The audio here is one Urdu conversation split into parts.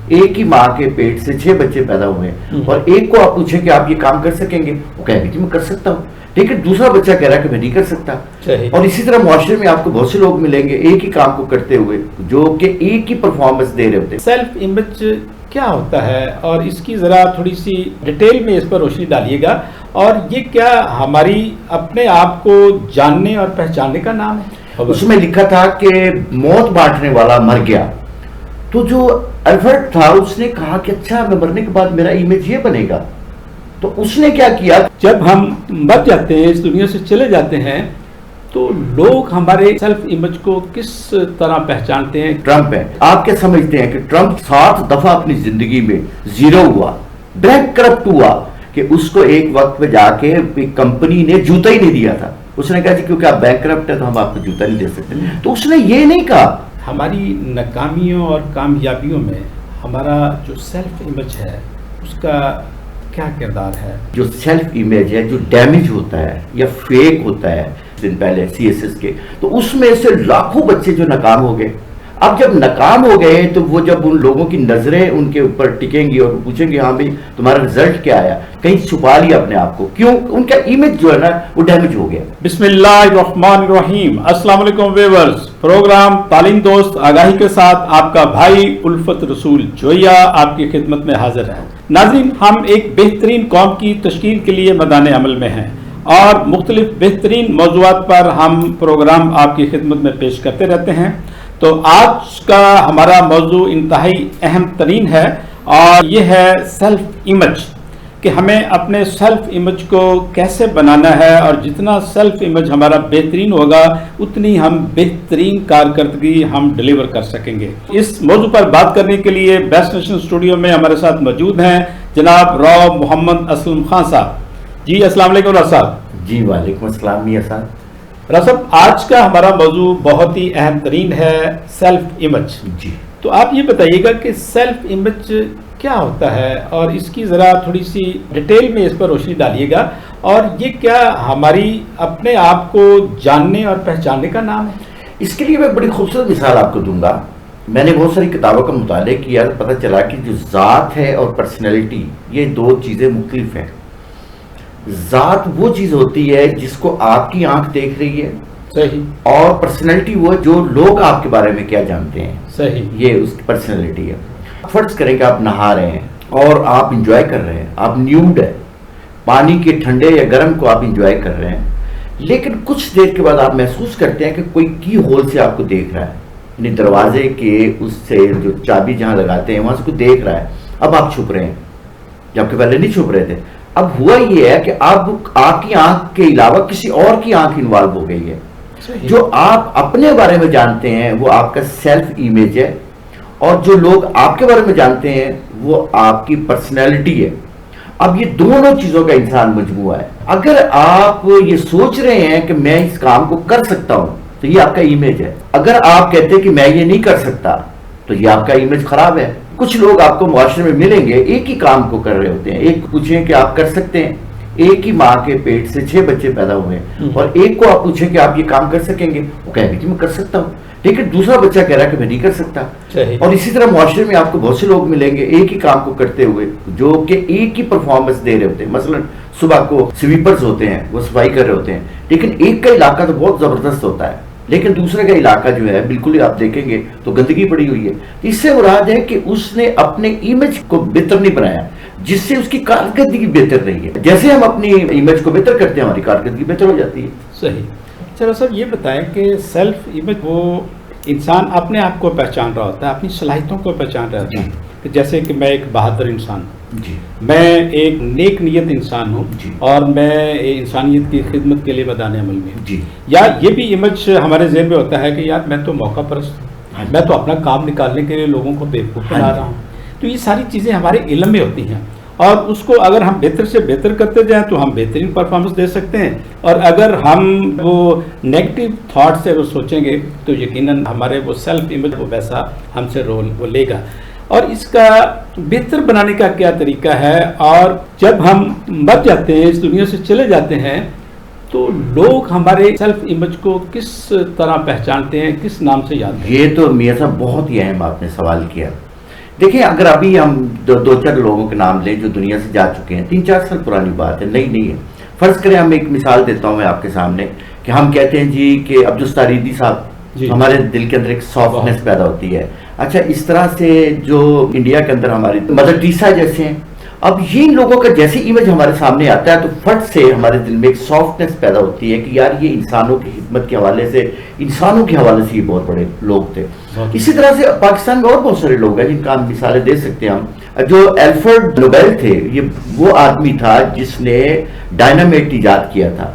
ایک ہی ماں کے پیٹ سے 6 بچے پیدا ہوئے ہیں اور ایک کو آپ پوچھیں کہ آپ یہ کام کر سکیں گے، وہ کہے گا کہ میں کر سکتا ہوں، لیکن دوسرا بچہ کہہ رہا ہے کہ میں نہیں کر سکتا. اور اسی طرح معاشرے میں آپ کو بہت سے لوگ ملیں گے ایک ہی کام کو کرتے ہوئے جو کہ ایک ہی پرفارمنس دے رہے ہوتے ہیں. سیلف امیج کیا ہوتا ہے اور اس کی ذرا تھوڑی سی ڈیٹیل میں اس پر روشنی ڈالیے گا، اور یہ کیا ہماری اپنے آپ کو جاننے اور پہچاننے کا نام ہے؟ اس میں لکھا تھا کہ موت بانٹنے والا مر گیا، تو جو الفرٹ تھا اس نے کہا کہ اچھا میں مرنے کے بعد میرا امیج یہ بنے گا. تو اس نے کیا کیا، جب ہم مر جاتے ہیں، اس دنیا سے چلے جاتے ہیں، تو لوگ ہمارے سیلف امیج کو کس طرح پہچانتے ہیں؟ ٹرمپ ہے، آپ کیا سمجھتے ہیں کہ ٹرمپ 7 دفعہ اپنی زندگی میں زیرو ہوا، بینک کرپٹ ہوا، کہ اس کو ایک وقت پہ جا کے کمپنی نے جوتا ہی نہیں دیا تھا. اس نے کہا جی کیونکہ آپ بینک کرپٹ ہے تو ہم آپ کو جوتا نہیں دے سکتے. تو اس نے یہ نہیں کہا. ہماری ناکامیوں اور کامیابیوں میں ہمارا جو سیلف امیج ہے اس کا کیا کردار ہے؟ جو سیلف امیج ہے جو ڈیمیج ہوتا ہے یا فیک ہوتا ہے، دن پہلے CSS کے، تو اس میں سے لاکھوں بچے جو ناکام ہو گئے. اب جب ناکام ہو گئے تو وہ جب ان لوگوں کی نظریں ان کے اوپر ٹکیں گی اور پوچھیں گے ہاں بھائی تمہارا رزلٹ کیا آیا، کہیں چھپا لیا اپنے آپ کو، کیوں؟ ان کا امیج جو ہے نا وہ ڈیمیج ہو گیا. بسم اللہ الرحمن الرحیم. السلام علیکم ویورز، پروگرام تعلیم دوست آگاہی کے ساتھ آپ کا بھائی الفت رسول جویا آپ کی خدمت میں حاضر ہے. ناظرین، ہم ایک بہترین قوم کی تشکیل کے لیے میدان عمل میں ہیں اور مختلف بہترین موضوعات پر ہم پروگرام آپ کی خدمت میں پیش کرتے رہتے ہیں. تو آج کا ہمارا موضوع انتہائی اہم ترین ہے اور یہ ہے سیلف امیج، کہ ہمیں اپنے سیلف امیج کو کیسے بنانا ہے، اور جتنا سیلف امیج ہمارا بہترین ہوگا اتنی ہم بہترین کارکردگی ہم ڈیلیور کر سکیں گے. اس موضوع پر بات کرنے کے لیے بیسٹ نیشن اسٹوڈیو میں ہمارے ساتھ موجود ہیں جناب راؤ محمد اسلم خان صاحب. جی السلام علیکم راؤ صاحب. جی وعلیکم السلام میاں صاحب. راؤ صاحب، آج کا ہمارا موضوع بہت ہی اہم ترین ہے، سیلف امیج. جی تو آپ یہ بتائیے گا کہ سیلف امیج کیا ہوتا ہے اور اس کی ذرا تھوڑی سی ڈیٹیل میں اس پر روشنی ڈالیے گا، اور یہ کیا ہماری اپنے آپ کو جاننے اور پہچاننے کا نام ہے؟ اس کے لیے میں بڑی خوبصورت مثال آپ کو دوں گا. میں نے بہت ساری کتابوں کا مطالعہ کیا، پتہ چلا کہ جو ذات ہے اور پرسنالٹی یہ دو چیزیں مختلف ہیں. ذات وہ چیز ہوتی ہے جس کو آپ کی آنکھ دیکھ رہی ہے، صحیح، اور پرسنالٹی وہ جو لوگ آپ کے بارے میں کیا جانتے ہیں، صحیح، یہ اس کی پرسنالٹی ہے. فرض کریں کہ آپ نہا رہے ہیں اور آپ انجوائے کر رہے ہیں، آپ نیوڈ ہے، پانی کے ٹھنڈے یا گرم کو آپ انجوائے کر رہے ہیں، لیکن کچھ دیر کے بعد آپ محسوس کرتے ہیں کہ کوئی کی ہول سے آپ کو دیکھ رہا ہے، یعنی دروازے کے اس سے جو چابی جہاں لگاتے ہیں وہاں سے کوئی دیکھ رہا ہے. اب آپ چھپ رہے ہیں جبکہ پہلے نہیں چھپ رہے تھے. اب ہوا یہ ہے کہ اب آپ کی آنکھ کے علاوہ کسی اور کی آنکھ انوالو ہو گئی ہے. جو آپ اپنے بارے میں جانتے ہیں وہ آپ کا سیلف امیج ہے، اور جو لوگ آپ کے بارے میں جانتے ہیں وہ آپ کی پرسنالٹی ہے. اب یہ دونوں چیزوں کا انسان مجموعہ ہے. اگر آپ یہ سوچ رہے ہیں کہ میں اس کام کو کر سکتا ہوں تو یہ آپ کا امیج ہے. اگر آپ کہتے ہیں کہ میں یہ نہیں کر سکتا تو یہ آپ کا امیج خراب ہے. کچھ لوگ آپ کو معاشرے میں ملیں گے ایک ہی کام کو کر رہے ہوتے ہیں. ایک پوچھیں کہ آپ کر سکتے ہیں، ایک ہی ماں کے پیٹ سے 6 بچے پیدا ہوئے ہیں، اور ایک کو آپ پوچھیں کہ آپ یہ کام کر سکیں گے، وہ کہے گا کہ میں کر سکتا ہوں، لیکن دوسرا بچہ کہہ رہا ہے کہ میں نہیں کر سکتا. اور اسی طرح معاشرے میں آپ کو بہت سے لوگ ملیں گے ایک ہی کام کو کرتے ہوئے جو کہ ایک ہی پرفارمنس دے رہے ہوتے ہیں. مثلا صبح کو سویپرز ہوتے ہیں، وہ صفائی کر رہے ہوتے ہیں، لیکن ایک کا علاقہ تو بہت زبردست ہوتا ہے، لیکن دوسرے کا علاقہ جو ہے بالکل ہی آپ دیکھیں گے تو گندگی پڑی ہوئی ہے. اس سے مراد ہے کہ اس نے اپنے امیج کو بہتر نہیں بنایا، جس سے اس کی کارکردگی بہتر رہی ہے. جیسے ہم اپنی امیج کو بہتر کرتے ہیں ہماری کارکردگی بہتر ہو جاتی ہے. صحیح. چلو سر یہ بتائیں کہ سیلف امیج وہ انسان اپنے آپ کو پہچان رہا ہوتا ہے، اپنی صلاحیتوں کو پہچان رہا ہوتا ہے. جیسے کہ میں ایک بہادر انسان ہوں، جی، میں ایک نیک نیت انسان ہوں، جی، اور میں انسانیت کی خدمت کے لیے میدان عمل میں ہوں. جی. یا یہ بھی امیج ہمارے ذہن میں ہوتا ہے کہ یار میں تو موقع پرست ہوں، میں تو اپنا کام نکالنے کے لیے لوگوں کو بیوقوف بنا رہا ہوں. تو یہ ساری چیزیں ہمارے علم میں ہوتی ہیں، اور اس کو اگر ہم بہتر سے بہتر کرتے جائیں تو ہم بہترین پرفارمنس دے سکتے ہیں، اور اگر ہم وہ نیگیٹو تھاٹ سے وہ سوچیں گے تو یقیناً ہمارے وہ سیلف امیج وہ ویسا ہم سے رول وہ لے گا. اور اس کا بہتر بنانے کا کیا طریقہ ہے، اور جب ہم مر جاتے ہیں، اس دنیا سے چلے جاتے ہیں، تو لوگ ہمارے سیلف امیج کو کس طرح پہچانتے ہیں، کس نام سے یاد کرتے ہیں؟ یہ تو میاں صاحب بہت ہی اہم آپ نے سوال کیا. دیکھیں اگر ابھی ہم دو چار لوگوں کے نام لیں جو دنیا سے جا چکے ہیں، 3-4 سال پرانی بات ہے، نئی نہیں ہے. فرض کریں ہم ایک مثال دیتا ہوں میں آپ کے سامنے کہ ہم کہتے ہیں جی کہ عبدالستاریدی صاحب، ہمارے دل کے اندر ایک سافٹنس پیدا ہوتی ہے. اچھا اس طرح سے جو انڈیا کے اندر ہماری مدر ٹیریسا جیسے ہیں، اب یہ لوگوں کا جیسے امیج ہمارے سامنے آتا ہے تو فٹ سے ہمارے دل میں ایک سافٹنس پیدا ہوتی ہے کہ یار یہ انسانوں کی خدمت کے حوالے سے، انسانوں کے حوالے سے یہ بہت بڑے لوگ تھے. اسی طرح سے پاکستان میں اور بہت سارے لوگ ہیں جن کا ہم مثالیں دے سکتے ہیں. ہم جو الفریڈ نوبل تھے، یہ وہ آدمی تھا جس نے ڈائنامیٹ ایجاد کیا تھا.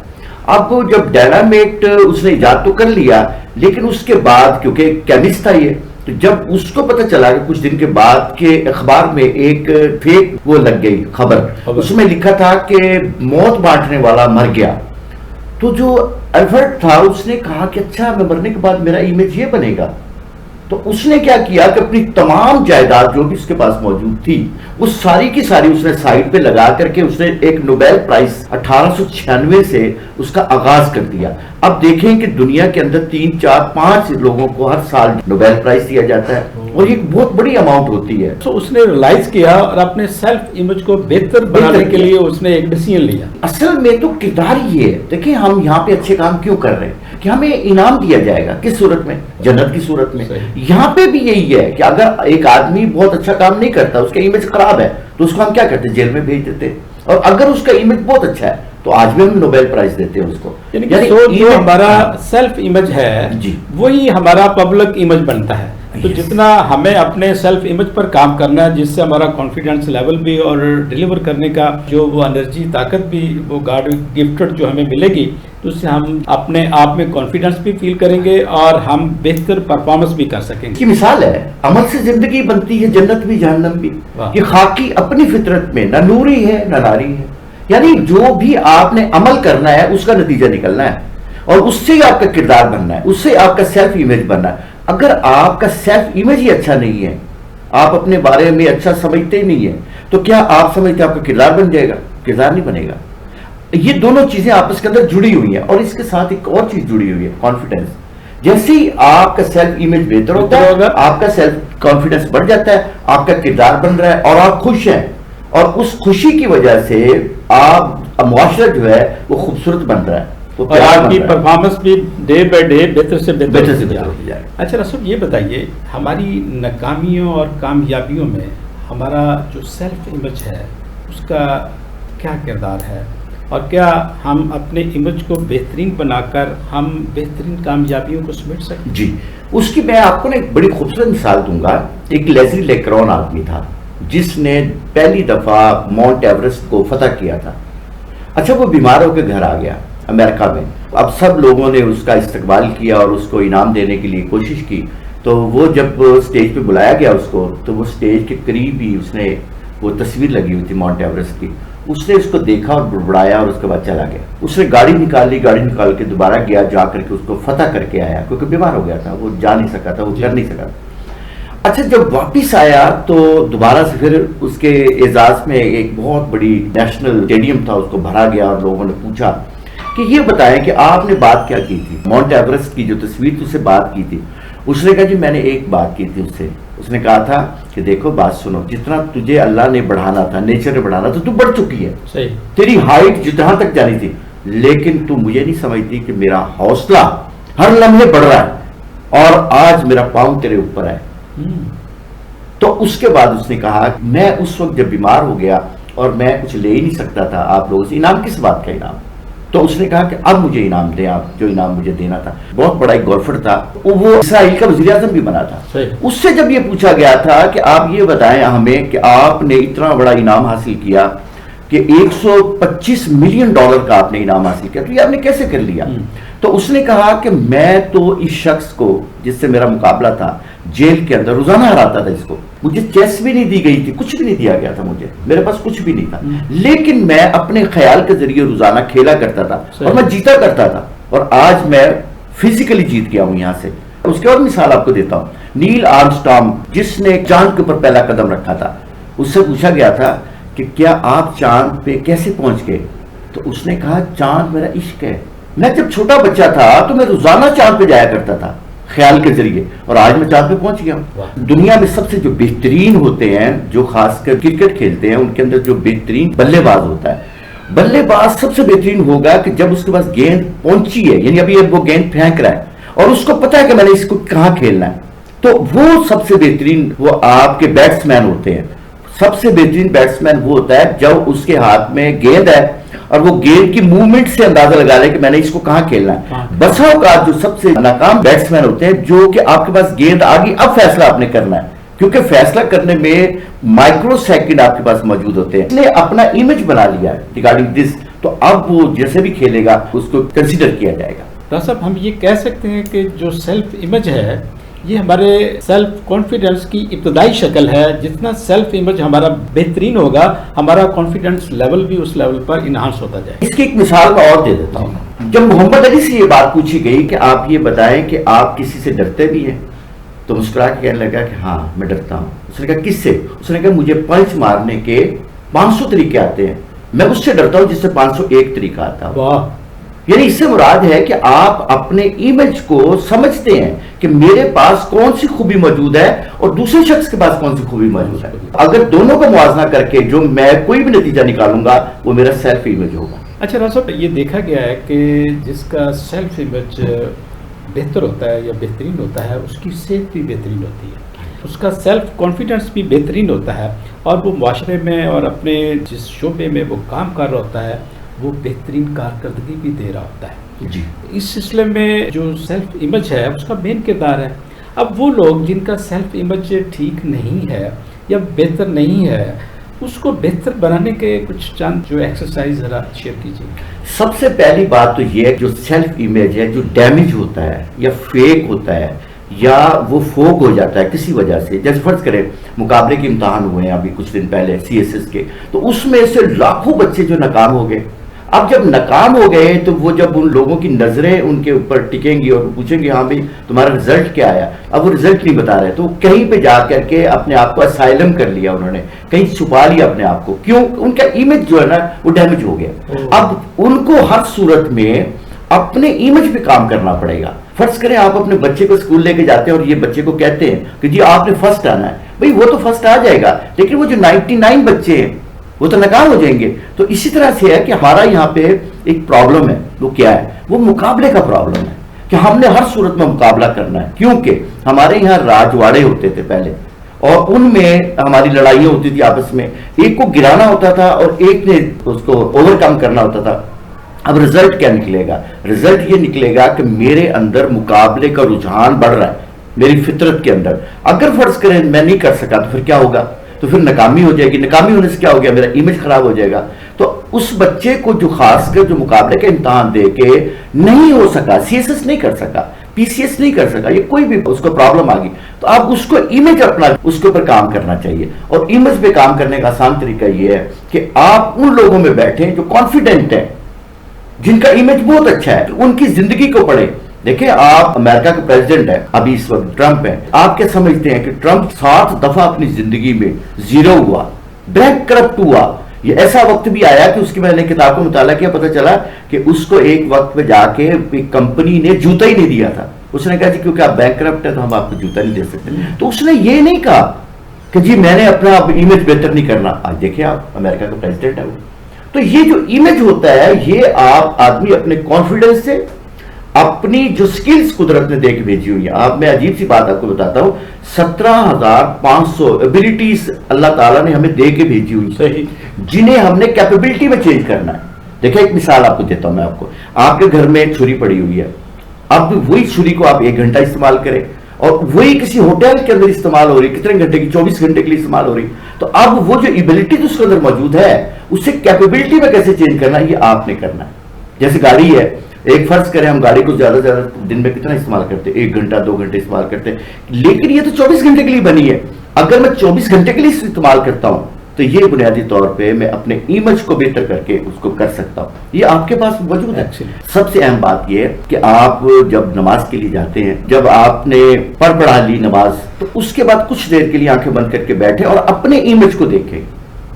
اب وہ جب ڈائنامیٹ اس نے ایجاد تو کر لیا، لیکن اس کے بعد کیونکہ کیمسٹ تھا یہ، تو جب اس کو پتہ چلا کہ کچھ دن کے بعد کہ اخبار میں ایک فیک وہ لگ گئی خبر، اس میں لکھا تھا کہ موت بانٹنے والا مر گیا، تو جو الفریڈ تھا اس نے کہا کہ اچھا میں مرنے کے بعد میرا امیج یہ بنے گا. تو اس نے کیا کیا کہ اپنی تمام جائیداد جو بھی اس کے پاس موجود تھی وہ ساری کی ساری اس نے سائڈ پہ لگا کر کے اس نے ایک نوبیل پرائز 1896 سے اس کا آغاز کر دیا. اب دیکھیں کہ دنیا کے اندر 3-4-5 لوگوں کو ہر سال نوبیل پرائز دیا جاتا ہے اور یہ بہت بڑی اماؤنٹ ہوتی ہے. تو اس نے ریلائز کیا اور اپنے سیلف امیج کو بہتر بنانے کے لیے اس نے ایک ڈیسیژن لیا. اصل میں تو کردار ہی ہے. دیکھیں ہم یہاں پہ اچھے کام کیوں کر رہے ہیں کہ ہمیں انعام دیا جائے گا، کس صورت میں؟ جنت کی صورت میں. یہاں پہ بھی یہی ہے کہ اگر ایک آدمی بہت اچھا کام نہیں کرتا، اس کا امیج خراب ہے، تو اس کو ہم کیا کرتے ہیں؟ جیل میں بھیج دیتے. اور اگر اس کا امیج بہت اچھا ہے تو آج بھی ہم نوبیل پرائز دیتے ہیں اس کو. یعنی جو ہمارا سیلف امیج ہے جی وہی ہمارا پبلک امیج بنتا ہے. تو جتنا ہمیں اپنے سیلف امیج پر کام کرنا ہے، جس سے ہمارا کانفیڈنس لیول بھی اور ڈیلیور کرنے کا جو وہ انرجی طاقت بھی وہ گاڈ گفٹڈ جو ہمیں ملے گی، تو اس سے ہم اپنے آپ میں کانفیڈنس بھی فیل کریں گے اور ہم بہتر پرفارمنس بھی کر سکیں گے. کی مثال ہے عمل سے زندگی بنتی ہے، جنت بھی جہنم بھی. یہ خاکی اپنی فطرت میں نہ نوری ہے نہ ناری ہے. یعنی جو بھی آپ نے عمل کرنا ہے اس کا نتیجہ نکلنا ہے اور اس سے آپ کا کردار بننا ہے، اس سے آپ کا سیلف امیج بننا ہے. اگر آپ کا سیلف امیج ہی اچھا نہیں ہے، آپ اپنے بارے میں اچھا سمجھتے ہی نہیں ہے، تو کیا آپ سمجھتے آپ کا کردار بن جائے گا؟ کردار نہیں بنے گا. یہ دونوں چیزیں آپس کے اندر جڑی ہوئی ہیں. اور اس کے ساتھ ایک اور چیز جڑی ہوئی ہے، کانفیڈنس. جیسے ہی آپ کا سیلف امیج بہتر ہوتا ہے، آپ کا سیلف کانفیڈنس بڑھ جاتا ہے، آپ کا کردار بن رہا ہے اور آپ خوش ہیں، اور اس خوشی کی وجہ سے آپ معاشرہ جو ہے وہ خوبصورت بن رہا ہے اور آپ کی پرفارمنس بھی ڈے بائی ڈے بہتر سے بہتر ہوتی جائے. اچھا رسول، یہ بتائیے ہماری ناکامیوں اور کامیابیوں میں ہمارا جو سیلف امیج ہے اس کا کیا کردار ہے، اور کیا ہم اپنے امیج کو بہترین بنا کر ہم بہترین کامیابیوں کو سمیٹ سکیں؟ جی، اس کی میں آپ کو ایک بڑی خوبصورت مثال دوں گا. ایک لیزلی لیکرون آدمی تھا جس نے پہلی دفعہ ماؤنٹ ایورسٹ کو فتح کیا تھا. اچھا وہ بیمار ہو کے گھر آ گیا امریکہ میں. اب سب لوگوں نے اس کا استقبال کیا اور اس کو انعام دینے کے لیے کوشش کی. تو وہ جب سٹیج پہ بلایا گیا اس کو، تو وہ سٹیج کے قریب ہی اس نے وہ تصویر لگی ہوئی تھی ماؤنٹ ایورسٹ کی. اس نے اس کو دیکھا اور بڑبڑایا اور اس کے بعد چلا گیا. اس نے گاڑی نکال لی، گاڑی نکال کے دوبارہ گیا، جا کر کے اس کو فتح کر کے آیا، کیونکہ بیمار ہو گیا تھا، وہ جا نہیں سکا تھا، وہ کر نہیں سکا. اچھا جب واپس آیا تو دوبارہ سے پھر اس کے اعزاز میں ایک بہت بڑی نیشنل اسٹیڈیم تھا، اس کو بھرا گیا اور لوگوں نے پوچھا کہ یہ بتائیں کہ آپ نے بات کیا کی تھی؟ ماؤنٹ ایورسٹ کی جو تصویر تھی اس سے بات کی تھی. اس نے کہا جی میں نے ایک بات کی تھی اس سے. اس نے کہا تھا کہ دیکھو بات سنو، جتنا تجھے اللہ نے بڑھانا تھا، نیچر نے بڑھانا تھا، تو بڑھ چکی ہے. صحیح. تیری ہائٹ جتنا تک جانی تھی، لیکن تو مجھے نہیں سمجھتی کہ میرا حوصلہ ہر لمحے بڑھ رہا ہے اور آج میرا پاؤں تیرے اوپر ہے. تو اس کے بعد اس نے کہا میں اس وقت جب بیمار ہو گیا اور میں کچھ لے ہی نہیں سکتا تھا آپ لوگوں سے، انعام کس بات کا انعام؟ تو اس نے کہا کہ اب مجھے انعام دیں آپ، جو انعام مجھے دینا تھا. بہت بڑا ایک گولفر تھا، وہ اسرائیل کا وزیر اعظم بھی بنا تھا. اس سے جب یہ پوچھا گیا تھا کہ آپ یہ بتائیں ہمیں کہ آپ نے اتنا بڑا انعام حاصل کیا کہ $125 ملین کا آپ نے انعام حاصل کیا، تو یہ آپ نے کیسے کر لیا؟ تو اس نے کہا کہ میں تو اس شخص کو جس سے میرا مقابلہ تھا جیل کے اندر روزانہ ہراتا تھا. اس کو مجھے چیس بھی نہیں دی گئی تھی، کچھ بھی نہیں دیا گیا تھا مجھے، میرے پاس کچھ بھی نہیں تھا، لیکن میں اپنے خیال کے ذریعے روزانہ کھیلا کرتا تھا اور میں جیتا کرتا تھا، اور آج میں فزیکلی جیت گیا ہوں یہاں سے. اس کے اور مثال آپ کو دیتا ہوں. نیل آرمسٹرانگ جس نے چاند کے اوپر پہلا قدم رکھا تھا، اس سے پوچھا گیا تھا کہ کیا آپ چاند پہ کیسے پہنچ گئے؟ تو اس نے کہا چاند میرا عشق ہے. میں جب چھوٹا بچہ تھا تو میں روزانہ چاند پہ جایا کرتا تھا، خیال کے ذریعے، اور آج میں چاند پہ پہنچ گیا ہوں۔ دنیا میں سب سے جو بہترین ہوتے ہیں، جو خاص کر کرکٹ کھیلتے ہیں، ان کے اندر جو بہترین بلے باز ہوتا ہے، بلے باز سب سے بہترین ہوگا کہ جب اس کے پاس گیند پہنچی ہے، یعنی ابھی وہ گیند پھینک رہا ہے اور اس کو پتا ہے کہ میں نے اس کو کہاں کھیلنا ہے، تو وہ سب سے بہترین وہ آپ کے بیٹس مین ہوتے ہیں۔ سب سے بہترین بیٹس مین وہ ہوتا ہے جب اس کے ہاتھ میں گیند ہے اور وہ گیند کی موومنٹ سے اندازہ لگا لے کہ میں نے اس کو کہاں کھیلنا ہے۔ بسا اوقات جو سب سے ناکام بیٹس مین ہوتے ہیں، جو کہ آپ کے پاس گیند آ گئی، اب فیصلہ آپ نے کرنا ہے، کیونکہ فیصلہ کرنے میں مائکرو سیکنڈ آپ کے پاس موجود ہوتے ہیں۔ اس نے اپنا امیج بنا لیا ہے ریگارڈنگ دس، تو اب وہ جیسے بھی کھیلے گا اس کو کنسیڈر کیا جائے گا۔ ڈاکٹر صاحب، ہم یہ کہہ سکتے ہیں کہ جو سیلف امیج ہے یہ ہمارے سیلف کانفیڈنس کی ابتدائی شکل ہے۔ جتنا سیلف امیج ہمارا بہترین ہوگا، ہمارا کانفیڈنس لیول بھی اس لیول پر انہانس ہوتا جائے۔ اس کی ایک مثال میں اور دے دیتا ہوں۔ جب محمد علی سے یہ بات پوچھی گئی کہ آپ یہ بتائیں کہ آپ کسی سے ڈرتے بھی ہیں، تو مسکرا کے کہنے لگا کہ ہاں میں ڈرتا ہوں۔ اس نے کہا کس سے؟ اس نے کہا مجھے پنچ مارنے کے 500 طریقے آتے ہیں، میں اس سے ڈرتا ہوں جس سے 501 طریقہ آتا ہے۔ واہ! یعنی اس سے مراد ہے کہ آپ اپنے امیج کو سمجھتے ہیں کہ میرے پاس کون سی خوبی موجود ہے اور دوسرے شخص کے پاس کون سی خوبی موجود ہے۔ اگر دونوں کا موازنہ کر کے جو میں کوئی بھی نتیجہ نکالوں گا وہ میرا سیلف امیج ہوگا۔ اچھا ڈاکٹر صاحب، یہ دیکھا گیا ہے کہ جس کا سیلف امیج بہتر ہوتا ہے یا بہترین ہوتا ہے، اس کی صحت بھی بہترین ہوتی ہے، اس کا سیلف کانفیڈنس بھی بہترین ہوتا ہے، اور وہ معاشرے میں اور اپنے جس شعبے میں وہ کام کر رہا ہوتا ہے وہ بہترین کارکردگی بھی دے رہا ہوتا ہے۔ جی، اس سلسلے میں جو سیلف امیج ہے اس کا مین کردار ہے۔ اب وہ لوگ جن کا سیلف امیج ٹھیک نہیں ہے یا بہتر نہیں ہے، اس کو بہتر بنانے کے کچھ چند جو ایکسرسائز ذرا شیئر کیجیے۔ سب سے پہلی بات تو یہ ہے جو سیلف امیج ہے جو ڈیمیج ہوتا ہے یا فیک ہوتا ہے یا وہ فوگ ہو جاتا ہے کسی وجہ سے، جیسے فرض کریں مقابلے کے امتحان ہوئے ہیں ابھی کچھ دن پہلے CSS کے، تو اس میں سے لاکھوں بچے جو ناکام ہو گئے۔ اب جب ناکام ہو گئے تو وہ جب ان لوگوں کی نظریں ان کے اوپر ٹکیں گی اور پوچھیں گے ہاں بھائی تمہارا رزلٹ کیا آیا، اب وہ رزلٹ نہیں بتا رہے، تو کہیں پہ جا کر کے اپنے آپ کو اسائلم کر لیا، انہوں نے کہیں چھپا لیا اپنے آپ کو، کیوں؟ ان کا امیج جو ہے نا وہ ڈیمیج ہو گیا۔ اب ان کو ہر صورت میں اپنے امیج پہ کام کرنا پڑے گا۔ فرض کریں آپ اپنے بچے کو اسکول لے کے جاتے ہیں اور یہ بچے کو کہتے ہیں کہ جی آپ نے فرسٹ آنا ہے، بھائی وہ تو فرسٹ آ جائے گا، لیکن وہ جو 99 بچے ہیں وہ تو ناکام ہو جائیں گے۔ تو اسی طرح سے ہے کہ ہمارا یہاں پہ ایک پرابلم ہے، وہ کیا ہے؟ وہ مقابلے کا پرابلم ہے کہ ہم نے ہر صورت میں مقابلہ کرنا ہے، کیونکہ ہمارے یہاں راجواڑے ہوتے تھے پہلے، اور ان میں ہماری لڑائیاں ہوتی تھی آپس میں، ایک کو گرانا ہوتا تھا اور ایک نے اس کو اوور کم کرنا ہوتا تھا۔ اب رزلٹ کیا نکلے گا؟ رزلٹ یہ نکلے گا کہ میرے اندر مقابلے کا رجحان بڑھ رہا ہے میری فطرت کے اندر۔ اگر فرض کریں میں نہیں کر سکا تو پھر کیا ہوگا؟ تو پھر ناکامی ہو جائے گی، ناکامی ہونے سے کیا ہو گیا؟ میرا امیج خراب ہو جائے گا۔ تو اس بچے کو جو خاص کر جو مقابلے کا امتحان دے کے نہیں ہو سکا، CSS نہیں کر سکا، PCS نہیں کر سکا، یہ کوئی بھی اس کو پرابلم آ گئی، تو اب اس کو امیج اپنا اس کے اوپر کام کرنا چاہیے۔ اور امیج پہ کام کرنے کا آسان طریقہ یہ ہے کہ آپ ان لوگوں میں بیٹھیں جو کانفیڈنٹ ہیں، جن کا امیج بہت اچھا ہے، ان کی زندگی کو پڑھیں۔ دیکھیں آپ امریکہ کا پریزیڈنٹ ہے ابھی اس وقت ٹرمپ ہے، آپ کیا سمجھتے ہیں کہ ٹرمپ 7 دفعہ اپنی زندگی میں زیرو ہوا، بینک کرپٹ ہوا؟ یہ ایسا وقت بھی آیا کہ اس کی میں نے کتاب کو مطالعہ کیا، پتہ چلا کہ اس کو ایک وقت پہ جا کے کمپنی نے جوتا ہی نہیں دیا تھا۔ اس نے کہا جی کیونکہ آپ بینک کرپٹ ہے تو ہم آپ کو جوتا نہیں دے سکتے۔ تو اس نے یہ نہیں کہا کہ جی میں نے اپنا امیج بہتر نہیں کرنا۔ آج دیکھیں آپ امریکہ کا پریزیڈنٹ ہے وہ۔ تو یہ جو امیج ہوتا ہے یہ آپ آدمی اپنے کانفیڈنس سے، اپنی جو سکلز قدرت نے دے کے بھیجی ہوئی ہیں۔ آپ میں عجیب سی بات آپ کو بتاتا ہوں، 17,500 ایبلٹیز اللہ تعالیٰ نے ہمیں دے کے بھیجی ہوئی ہیں، جنہیں ہم نے کیپیبلٹی میں چینج کرنا ہے۔ دیکھیں ایک مثال آپ کو دیتا ہوں میں آپ کو، آپ کے گھر میں ایک چھری پڑی ہوئی ہے، اب وہی چھری کو آپ 1 گھنٹہ استعمال کریں اور وہی کسی ہوٹل کے اندر استعمال ہو رہی، کتنے گھنٹے کی؟ 24 گھنٹے کے لیے استعمال ہو رہی، تو اب وہ جو ایبلٹی تو اس کے اندر موجود ہے اسے کیپیبلٹی میں کیسے چینج کرنا ہے یہ آپ نے کرنا ہے۔ جیسے گاڑی ہے، ایک فرض کریں ہم گاڑی کو زیادہ سے زیادہ دن میں کتنا استعمال کرتے ہیں؟ 1 گھنٹہ 2 گھنٹے استعمال کرتے ہیں، لیکن یہ تو 24 گھنٹے کے لیے بنی ہے۔ اگر میں 24 گھنٹے کے لیے استعمال کرتا ہوں تو یہ بنیادی طور پہ میں اپنے امیج کو بہتر کر کے اس کو کر سکتا ہوں، یہ آپ کے پاس موجود ہے۔ سب سے اہم بات یہ ہے کہ آپ جب نماز کے لیے جاتے ہیں، جب آپ نے پڑھا لی نماز، تو اس کے بعد کچھ دیر کے لیے آنکھیں بند کر کے بیٹھے اور اپنے امیج کو دیکھیں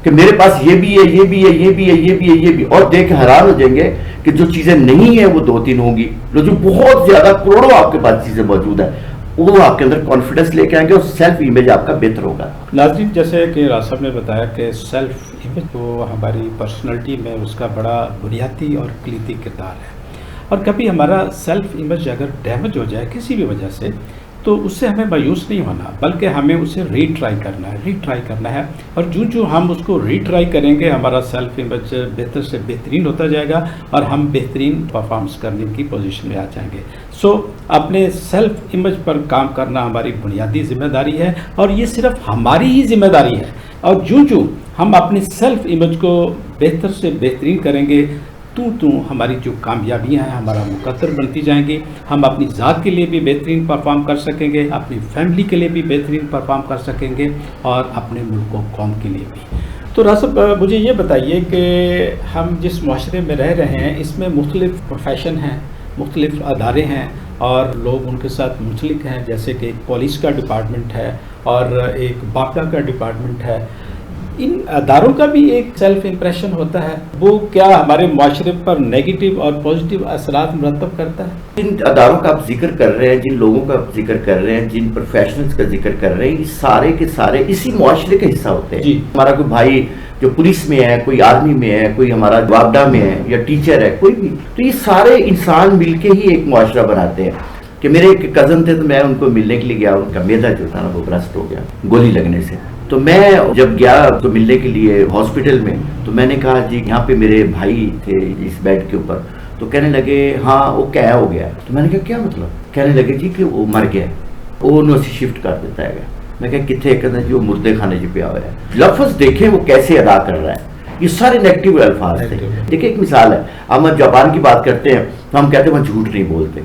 کہ میرے پاس یہ بھی ہے، یہ بھی ہے، یہ بھی ہے، یہ بھی ہے، یہ بھی، اور دیکھ کے حیران ہو جائیں گے کہ جو چیزیں نہیں ہیں وہ 2-3 ہوں گی، جو بہت زیادہ کروڑوں آپ کے پاس چیزیں موجود ہیں، وہ آپ کے اندر کانفیڈنس لے کے آئیں گے اور سیلف امیج آپ کا بہتر ہوگا۔ ناظرین، جیسے کہ راز صاحب نے بتایا کہ سیلف امیج وہ ہماری پرسنالٹی میں اس کا بڑا بنیادی اور کلیدی کردار ہے، اور کبھی ہمارا سیلف امیج اگر ڈیمیج ہو جائے کسی بھی وجہ سے تو اس سے ہمیں مایوس نہیں ہونا، بلکہ ہمیں اسے ری ٹرائی کرنا ہے، اور جو ہم اس کو ری ٹرائی کریں گے ہمارا سیلف امیج بہتر سے بہترین ہوتا جائے گا اور ہم بہترین پرفارمنس کرنے کی پوزیشن میں آ جائیں گے۔ اپنے سیلف امیج پر کام کرنا ہماری بنیادی ذمہ داری ہے، اور یہ صرف ہماری ہی ذمہ داری ہے، اور جو ہم اپنے سیلف امیج کو بہتر سے بہترین کریں گے تو ہماری جو کامیابیاں ہیں ہمارا مقدر بنتی جائیں گی، ہم اپنی ذات کے لیے بھی بہترین پرفارم کر سکیں گے، اپنی فیملی کے لیے بھی بہترین پرفارم کر سکیں گے، اور اپنے ملک و قوم کے لیے بھی۔ تو راز صاحب، مجھے یہ بتائیے کہ ہم جس معاشرے میں رہ رہے ہیں اس میں مختلف پروفیشن ہیں، مختلف ادارے ہیں، اور لوگ ان کے ساتھ منسلک ہیں، جیسے کہ ایک پولیس کا ڈپارٹمنٹ ہے اور ایک باپلا کا ڈپارٹمنٹ ہے۔ ان اداروں کا بھی ایک سیلف امپریشن ہوتا ہے، وہ کیا ہمارے معاشرے پر نیگیٹو اور پازیٹیو اثرات مرتب کرتا ہے؟ جن اداروں کا آپ ذکر کر رہے ہیں، جن لوگوں کا آپ ذکر کر رہے ہیں، جن پروفیشنلز کا ذکر کر رہے ہیں، یہ سارے کے سارے اسی معاشرے کا حصہ ہوتے ہیں۔ ہمارا کوئی بھائی جو پولیس میں ہے، کوئی آرمی میں ہے، کوئی ہمارا وابڈا میں ہے یا ٹیچر ہے، کوئی بھی، تو یہ سارے انسان مل کے ہی ایک معاشرہ بناتے ہیں۔ کہ میرے ایک کزن تھے تو میں ان کو ملنے کے لیے گیا، ان کا میدا جو تھا نا وہ برسٹ ہو گیا گولی لگنے سے۔ تو میں جب گیا تو ملنے کے لیے ہاسپٹل میں، تو میں نے کہا جی یہاں پہ میرے بھائی تھے اس بیڈ کے اوپر، تو کہنے لگے ہاں وہ کیا ہو گیا ہے؟ تو میں نے کہا کیا مطلب؟ کہنے لگے جی کہ وہ مر گیا، وہ انہوں سے شفٹ کر دیتا ہے۔ میں کہا کتنے؟ کہتے ہیں جی وہ مردے خانے جی پہ آیا ہے۔ لفظ دیکھیں وہ کیسے ادا کر رہا ہے، یہ سارے نیگیٹو الفاظ تھے۔ دیکھیں ایک مثال ہے، ہم جاپان کی بات کرتے ہیں تو ہم کہتے ہیں وہ جھوٹ نہیں بولتے۔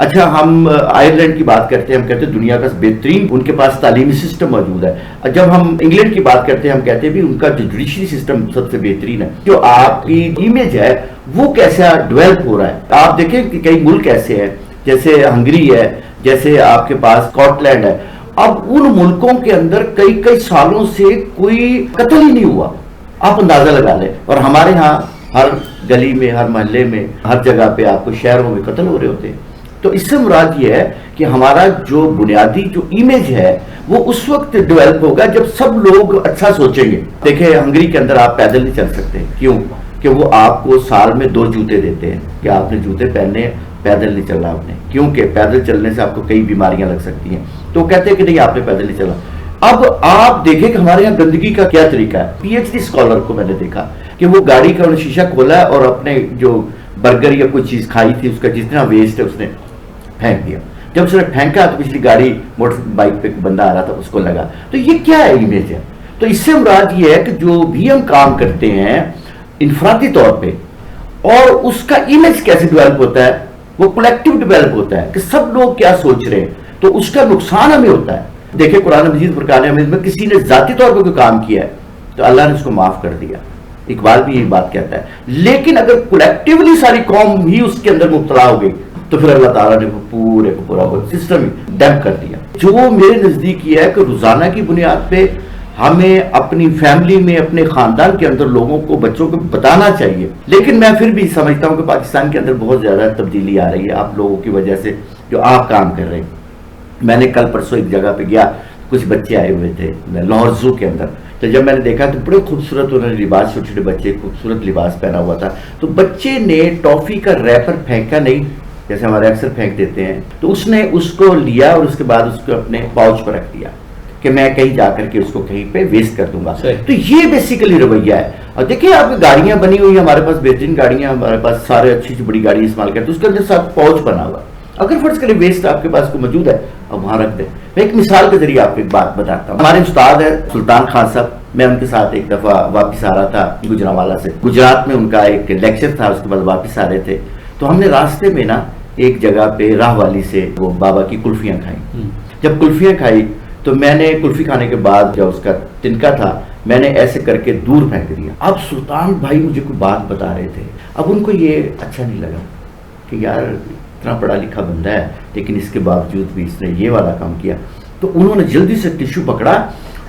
اچھا ہم آئرلینڈ کی بات کرتے ہیں، ہم کہتے ہیں دنیا کا بہترین ان کے پاس تعلیمی سسٹم موجود ہے۔ جب ہم انگلینڈ کی بات کرتے ہیں ہم کہتے ہیں بھی ان کا جو جوڈیشری سسٹم سب سے بہترین ہے۔ جو آپ کی امیج ہے وہ کیسا ڈیولپ ہو رہا ہے، آپ دیکھیں کہ کئی ملک ایسے ہیں جیسے ہنگری ہے، جیسے آپ کے پاس اسکاٹ لینڈ ہے، اب ان ملکوں کے اندر کئی سالوں سے کوئی قتل ہی نہیں ہوا، آپ اندازہ لگا لیں، اور ہمارے ہاں ہر گلی میں، ہر محلے میں، ہر جگہ پہ آپ کو شہروں میں قتل ہو رہے ہوتے ہیں۔ تو اس سے مراد یہ ہے کہ ہمارا جو بنیادی جو امیج ہے وہ اس وقت ڈیولپ ہوگا جب سب لوگ اچھا سوچیں گے۔ دیکھیں ہنگری کے اندر آپ پیدل نہیں چل سکتے، کیوں؟ کہ وہ آپ کو سال میں 2 جوتے دیتے ہیں کہ آپ نے جوتے پہننے، پیدل نہیں چلنا آپ نے، کیونکہ پیدل چلنے سے آپ کو کئی بیماریاں لگ سکتی ہیں۔ تو کہتے ہیں کہ نہیں آپ نے پیدل نہیں چلا۔ اب آپ دیکھیں کہ ہمارے یہاں گندگی کا کیا طریقہ ہے۔ پی ایچ ڈی اسکالر کو میں نے دیکھا کہ وہ گاڑی کا شیشہ کھولا ہے اور اپنے جو برگر یا کوئی چیز کھائی تھی اس کا جتنا ویسٹ ہے اس نے پھینک دیا۔ جب اس نے پھینکا تو پچھلی گاڑی موٹر بائک پہ بندہ آ رہا تھا اس کو لگا۔ تو یہ کیا ہے امیج ہے؟ تو اس سے مراد یہ ہے کہ جو بھی ہم کام کرتے ہیں انفرادی طور پہ، اور اس کا امیج کیسے ڈیولپ ہوتا ہے، وہ کلیکٹیو ڈیولپ ہوتا ہے کہ سب لوگ کیا سوچ رہے ہیں، تو اس کا نقصان ہمیں ہوتا ہے۔ دیکھیں قرآن مجید فرقان حمید میں کسی نے ذاتی طور پہ کوئی کام کیا ہے تو اللہ نے اس کو معاف کر دیا، اقبال بھی یہی بات کہتا ہے۔ لیکن اگر کلیکٹیولی ساری قوم ہی اس کے اندر مبتلا ہو گئی تو پھر اللہ تعالیٰ نے پورے کو پورا سسٹم ڈیمپ کر دیا۔ جو میرے نزدیک یہ ہے کہ روزانہ کی بنیاد پہ ہمیں اپنی فیملی میں، اپنے خاندان کے اندر لوگوں کو، بچوں کو بتانا چاہیے۔ لیکن میں پھر بھی سمجھتا ہوں کہ پاکستان کے اندر بہت زیادہ تبدیلی آ رہی ہے آپ لوگوں کی وجہ سے جو آپ کام کر رہے ہیں۔ میں نے کل پرسوں ایک جگہ پہ گیا، کچھ بچے آئے ہوئے تھے لاہور زو کے اندر، تو جب میں نے دیکھا تو بڑے خوبصورت انہوں نے لباس، چھوٹے چھوٹے بچے خوبصورت لباس پہنا ہوا تھا، تو بچے نے ٹافی کا ریپر پھینکا نہیں جیسے ہمارے اکثر پھینک دیتے ہیں، تو اس نے اس کو لیا اور اس کے بعد اس کو اپنے پاؤچ پر رکھ دیا کہ میں کہیں جا کر کے اس کو کہیں پہ ویسٹ کر دوں گا۔ تو یہ بیسیکلی رویہ ہے۔ اور دیکھیں آپ کی گاڑیاں بنی ہوئی ہیں، ہمارے پاس بہترین گاڑیاں، ہمارے پاس سارے اچھی بڑی گاڑی استعمال کرتے ہیں، اس کے اندر ساتھ پاؤچ بنا ہوا، اگر فرض کریں ویسٹ آپ کے پاس کو موجود ہے اب وہاں رکھ دیں۔ میں ایک مثال کے ذریعے آپ کو ایک بات بتاتا ہوں۔ ہمارے استاد ہیں سلطان خان صاحب، میں ان کے ساتھ ایک دفعہ واپس آ رہا تھا گجرانوالہ سے، گجرات میں ان کا ایک لیکچر تھا، اس کے بعد واپس آ رہے تھے، تو ہم نے راستے میں نا ایک جگہ پہ راہ والی سے وہ بابا کی کلفیاں کھائیں۔ جب کلفیاں کھائی تو میں نے کلفی کھانے کے بعد جو اس کا تنکا تھا میں نے ایسے کر کے دور پھینک دیا۔ اب سلطان بھائی مجھے کوئی بات بتا رہے تھے، اب ان کو یہ اچھا نہیں لگا کہ یار اتنا پڑھا لکھا بندہ ہے لیکن اس کے باوجود بھی اس نے یہ والا کام کیا، تو انہوں نے جلدی سے ٹیشو پکڑا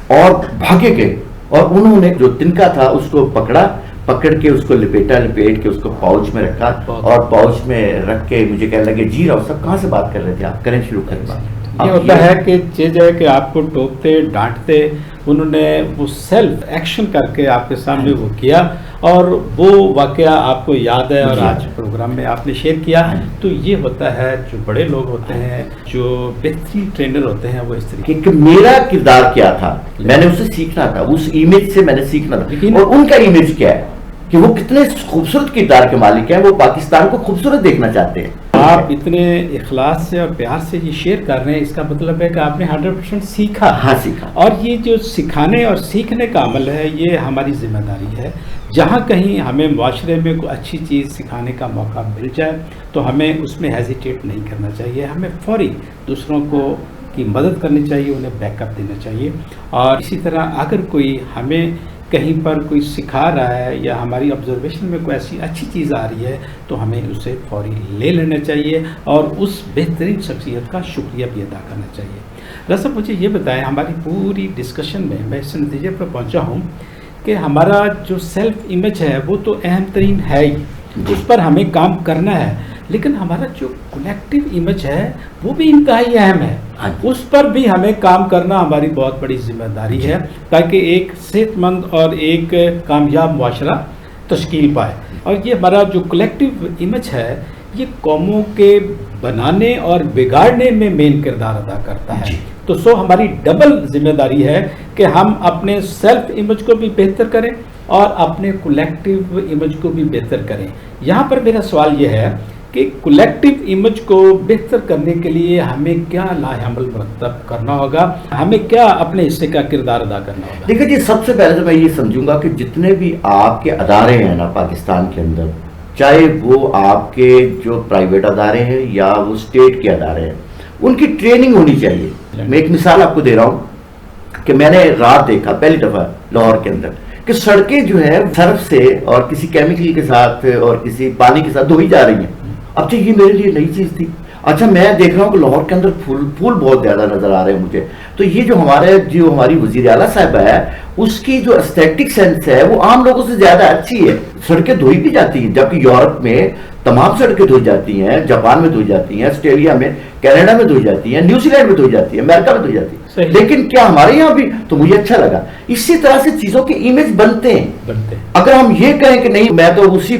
اور بھاگے گئے اور انہوں نے جو تنکا تھا اس کو پکڑ کے اس کو لپیٹ کے اس کو پاؤچ میں رکھا اور پاؤچ میں رکھ کے مجھے کہنے لگے جی راؤ صاحب کہاں سے بات کر رہے تھے آپ، کریں شروع کریں بات. یہ ہوتا ہے کہ چیز ہے کہ آپ کو ٹوکتے ڈانٹتے، انہوں نے وہ سیلف ایکشن کر کے آپ کے سامنے وہ کیا، اور وہ واقعہ آپ کو یاد ہے اور آج پروگرام میں آپ نے شیئر کیا. تو یہ ہوتا ہے جو بڑے لوگ ہوتے ہیں، جو بہترین ٹرینر ہوتے ہیں، وہ اس طریقے کہ میرا کردار کیا تھا، میں نے اسے سیکھنا تھا، اس امیج سے میں نے سیکھنا تھا. اور ان کا امیج کیا ہے کہ وہ کتنے خوبصورت کردار کے مالک ہیں، وہ پاکستان کو خوبصورت دیکھنا چاہتے ہیں. آپ اتنے اخلاص سے اور پیار سے یہ شیئر کر رہے ہیں، اس کا مطلب ہے کہ آپ نے 100% سیکھا. ہاں سیکھا. اور یہ جو سکھانے اور سیکھنے کا عمل ہے، یہ ہماری ذمہ داری ہے. جہاں کہیں ہمیں معاشرے میں کوئی اچھی چیز سکھانے کا موقع مل جائے تو ہمیں اس میں ہیزیٹیٹ نہیں کرنا چاہیے، ہمیں فوری دوسروں کو کی مدد کرنی چاہیے، انہیں بیک اپ دینا چاہیے. اور اسی طرح اگر کوئی ہمیں کہیں پر کوئی سکھا رہا ہے یا ہماری آبزرویشن میں کوئی ایسی اچھی چیز آ رہی ہے تو ہمیں اسے فوری لے لینا چاہیے اور اس بہترین شخصیت کا شکریہ بھی ادا کرنا چاہیے. دراصل مجھے یہ بتائیں، ہماری پوری ڈسکشن میں اس نتیجے پر پہنچا ہوں کہ ہمارا جو سیلف امیج ہے وہ تو اہم ترین ہے ہی، اس پر ہمیں کام کرنا ہے، لیکن ہمارا جو کولیکٹیو امیج ہے وہ بھی انتہائی اہم ہے. اس پر بھی ہمیں کام کرنا ہماری بہت بڑی ذمہ داری ہے تاکہ ایک صحت مند اور ایک کامیاب معاشرہ تشکیل پائے. اور یہ ہمارا جو کولیکٹیو امیج ہے یہ قوموں کے بنانے اور بگاڑنے میں مین کردار ادا کرتا ہے. تو ہماری ڈبل ذمہ داری ہے کہ ہم اپنے سیلف امیج کو بھی بہتر کریں اور اپنے کولیکٹیو امیج کو بھی بہتر کریں. یہاں پر میرا سوال یہ ہے کہ کولیکٹیو امیج کو بہتر کرنے کے لیے ہمیں کیا لاہ عمل مرتب کرنا ہوگا، ہمیں کیا اپنے حصے کا کردار ادا کرنا ہوگا؟ دیکھیں جی، سب سے پہلے تو میں یہ سمجھوں گا کہ جتنے بھی آپ کے ادارے ہیں نا پاکستان کے اندر، چاہے وہ آپ کے جو پرائیویٹ ادارے ہیں یا وہ اسٹیٹ کے ادارے ہیں، ان کی ٹریننگ ہونی چاہیے. میں ایک مثال آپ کو دے رہا ہوں کہ میں نے رات دیکھا پہلی دفعہ لاہور کے اندر کہ سڑکیں جو ہے سرف سے اور کسی کیمیکل کے ساتھ اور کسی پانی کے ساتھ دھوئی جا رہی ہیں. اب تو یہ میرے لیے نئی چیز تھی. اچھا میں دیکھ رہا ہوں کہ لاہور کے اندر پھول بہت زیادہ نظر آ رہے ہیں مجھے. تو یہ جو ہماری وزیر اعلیٰ صاحبہ ہے، اس کی جو اسٹیٹک سینس ہے وہ عام لوگوں سے زیادہ اچھی ہے. سڑکیں دھوئی بھی جاتی ہیں، جبکہ یورپ میں تمام سڑکیں دھوئی جاتی ہیں، جاپان میں دھوئی جاتی ہیں، آسٹریلیا میں، کینیڈا میں دھوئی جاتی ہیں، نیوزی لینڈ میں دھوئی جاتی ہیں، امریکہ میں دھوئی جاتی ہیں. لیکن کیا ہمارے یہاں بھی؟ تو مجھے اچھا لگا. اسی طرح سے چیزوں کے امیج بنتے ہیں. اگر ہم یہ کہیں کہ نہیں میں تو اسی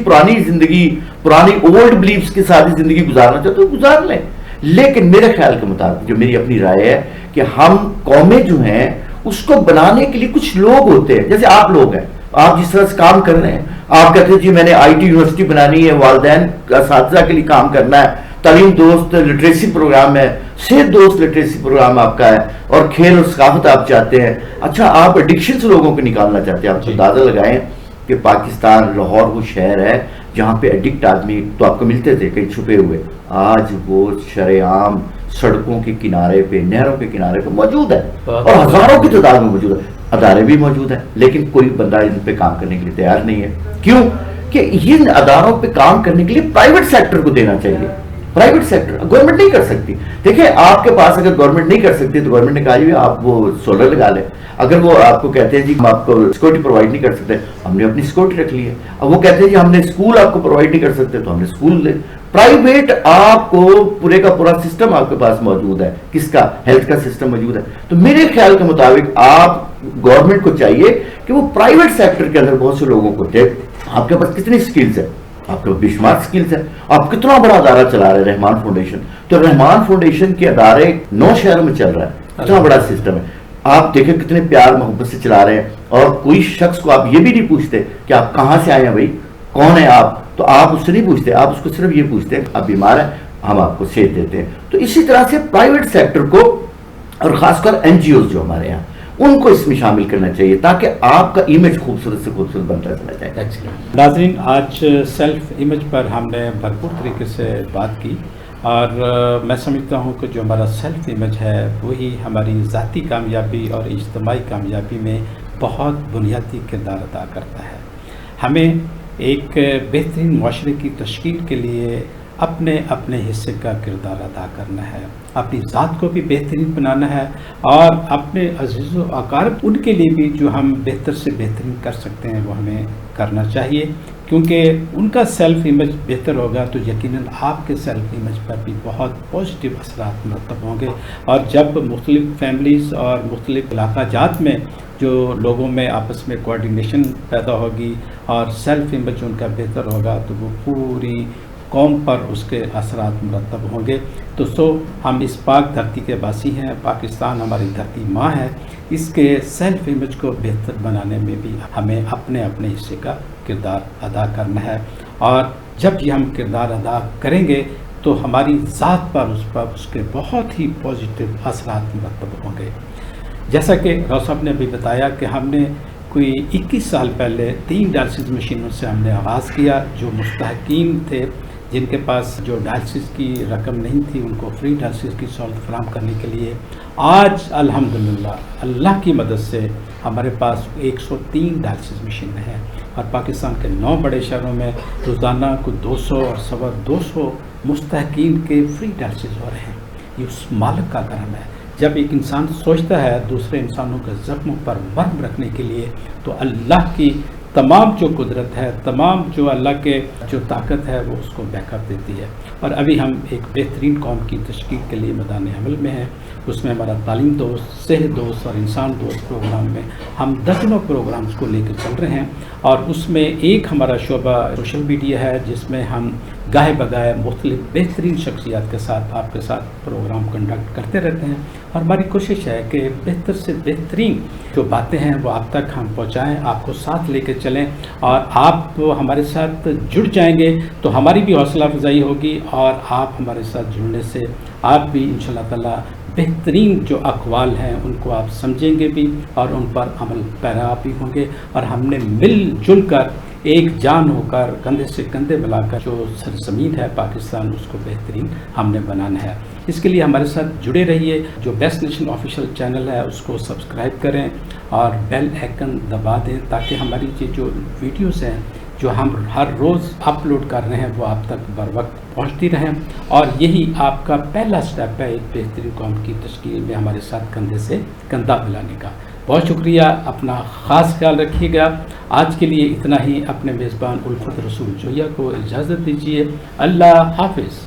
پرانی اولڈ بلیفز کے ساتھ زندگی گزارنا چاہتا ہوں، گزار لیں. لیکن میرے خیال کے مطابق جو میری اپنی رائے ہے کہ ہم قومیں جو ہیں اس کو بنانے کے لیے کچھ لوگ ہوتے ہیں، جیسے آپ لوگ ہیں، آپ جس طرح سے کام کر رہے ہیں، آپ کہتے ہیں جی میں نے آئی ٹی یونیورسٹی بنانی ہے، والدین اساتذہ کے لیے کام کرنا ہے، تعلیم دوست لٹریسی پروگرام ہے، صحت دوست لٹریسی پروگرام آپ کا ہے، اور کھیل اور ثقافت آپ چاہتے ہیں. اچھا آپ ایڈکشن سے لوگوں کو نکالنا چاہتے ہیں. آپ اندازہ لگائیں کہ پاکستان لاہور وہ شہر ہے جہاں پہ ایڈکٹ آدمی تو آپ کو ملتے تھے کہیں چھپے ہوئے، آج وہ شرعام سڑکوں کے کنارے پہ، نہروں کے کنارے پہ موجود ہے اور ہزاروں کی تعداد میں موجود ہے. ادارے بھی موجود ہیں لیکن کوئی بندہ ان پہ کام کرنے کے لیے تیار نہیں ہے. کیوں کہ ان اداروں پہ کام کرنے کے لیے پرائیویٹ سیکٹر کو دینا چاہیے. پرائیویٹ سیکٹر، گورنمنٹ نہیں کر سکتی. دیکھیں آپ کے پاس اگر گورنمنٹ نہیں کر سکتی تو گورنمنٹ نے کہا جی آپ وہ سولر لگا لیں. اگر وہ آپ کو کہتے ہیں جی ہم آپ کو سیکورٹی پرووائڈ نہیں کر سکتے، ہم نے اپنی سیکورٹی رکھ لی ہے. اب وہ کہتے ہیں جی ہم نے اسکول آپ کو پرووائڈ نہیں کر سکتے تو ہم نے اسکول لے. پرائیویٹ آپ کو پورے کا پورا سسٹم آپ کے پاس موجود ہے. کس کا؟ ہیلتھ کا سسٹم موجود ہے. تو میرے خیال کے مطابق آپ گورنمنٹ کو چاہیے کہ وہ پرائیویٹ سیکٹر کے اندر بہت سے لوگوں کو دے. آپ کے پاس کتنی سکلز ہے، آپ کے بے شمار سکلز ہیں. آپ کتنا بڑا ادارہ چلا رہے ہیں، رحمان فاؤنڈیشن. تو رحمان فاؤنڈیشن کے ادارے 9 شہروں میں چل رہا ہے، اتنا بڑا سسٹم ہے. آپ دیکھیں کتنے پیار محبت سے چلا رہے ہیں. اور کوئی شخص کو آپ یہ بھی نہیں پوچھتے کہ آپ کہاں سے آئے ہیں، بھائی کون ہے آپ، تو آپ اس سے نہیں پوچھتے. آپ اس کو صرف یہ پوچھتے ہیں آپ بیمار ہیں، ہم آپ کو صحت دیتے ہیں. تو اسی طرح سے پرائیویٹ سیکٹر کو اور خاص کر NGOs جو ہمارے یہاں، ان کو اس میں شامل کرنا چاہیے تاکہ آپ کا امیج خوبصورت سے خوبصورت بنتا چلا جائے. ناظرین، آج سیلف امیج پر ہم نے بھرپور طریقے سے بات کی اور میں سمجھتا ہوں کہ جو ہمارا سیلف امیج ہے وہی ہماری ذاتی کامیابی اور اجتماعی کامیابی میں بہت بنیادی کردار ادا کرتا ہے. ہمیں ایک بہترین معاشرے کی تشکیل کے لیے اپنے اپنے حصے کا کردار ادا کرنا ہے، اپنی ذات کو بھی بہترین بنانا ہے اور اپنے عزیز و اقارب ان کے لیے بھی جو ہم بہتر سے بہترین کر سکتے ہیں وہ ہمیں کرنا چاہیے، کیونکہ ان کا سیلف امیج بہتر ہوگا تو یقیناً آپ کے سیلف امیج پر بھی بہت پازیٹیو اثرات مرتب ہوں گے۔ اور جب مختلف فیملیز اور مختلف علاقہ جات میں جو لوگوں میں آپس میں کوارڈینیشن پیدا ہوگی اور سیلف امیج ان کا بہتر ہوگا تو وہ پوری قوم پر اس کے اثرات مرتب ہوں گے۔ تو ہم اس پاک دھرتی کے باسی ہیں، پاکستان ہماری دھرتی ماں ہے، اس کے سیلف امیج کو بہتر بنانے میں بھی ہمیں اپنے اپنے حصے کا کردار ادا کرنا ہے، اور جب یہ ہم کردار ادا کریں گے تو ہماری ذات پر اس کے بہت ہی پازیٹیو اثرات مرتب ہوں گے۔ جیسا کہ راؤ صاحب نے ابھی بتایا کہ ہم نے کوئی 21 سال پہلے 3 ڈائلسس مشینوں سے ہم نے آغاز کیا، جو مستحقین تھے جن کے پاس جو ڈائلسس کی رقم نہیں تھی ان کو فری ڈائلسس کی سہولت فراہم کرنے کے لیے آج الحمدللہ اللہ کی مدد سے ہمارے پاس 103 ڈائلسس مشینیں ہیں، اور پاکستان کے 9 بڑے شہروں میں روزانہ کو 200 اور سوا 200 مستحقین کے فری ڈائلسس ہو رہے ہیں۔ یہ اس مالک کا کرم ہے۔ جب ایک انسان سوچتا ہے دوسرے انسانوں کے زخموں پر مرہم رکھنے کے لیے تو اللہ کی تمام جو قدرت ہے، تمام جو اللہ کے جو طاقت ہے وہ اس کو بیک اپ دیتی ہے۔ اور ابھی ہم ایک بہترین قوم کی تشکیل کے لیے میدان عمل میں ہیں، اس میں ہمارا تعلیم دوست، صحت دوست اور انسان دوست پروگرام میں ہم درجنوں پروگرامز کو لے کر چل رہے ہیں، اور اس میں ایک ہمارا شعبہ سوشل میڈیا ہے جس میں ہم گاہے بگاہے مختلف بہترین شخصیات کے ساتھ آپ کے ساتھ پروگرام کنڈکٹ کرتے رہتے ہیں، اور ہماری کوشش ہے کہ بہتر سے بہترین جو باتیں ہیں وہ آپ تک ہم پہنچائیں، آپ کو ساتھ لے کے چلیں، اور آپ ہمارے ساتھ جڑ جائیں گے تو ہماری بھی حوصلہ افزائی ہوگی، اور آپ ہمارے ساتھ جڑنے سے آپ بھی انشاءاللہ تعالی بہترین جو اقوال ہیں ان کو آپ سمجھیں گے بھی اور ان پر عمل پیرا بھی ہوں گے، اور ہم نے مل جل کر ایک جان ہو کر کندھے سے کندھے ملا کر جو سرزمین ہے پاکستان اس کو بہترین ہم نے بنانا ہے۔ اس کے لیے ہمارے ساتھ جڑے رہیے، جو بیسٹ نیشن آفیشیل چینل ہے اس کو سبسکرائب کریں اور بیل آئکن دبا دیں تاکہ ہماری یہ جو ویڈیوز ہیں جو ہم ہر روز اپلوڈ کر رہے ہیں وہ آپ تک بر وقت پہنچتی رہیں، اور یہی آپ کا پہلا سٹیپ ہے ایک بہترین قوم کی تشکیل میں ہمارے ساتھ کندھے سے کندھا ملانے کا۔ بہت شکریہ، اپنا خاص خیال رکھیے گا۔ آج کے لیے اتنا ہی، اپنے میزبان الفت رسول جویا کو اجازت دیجیے۔ اللہ حافظ۔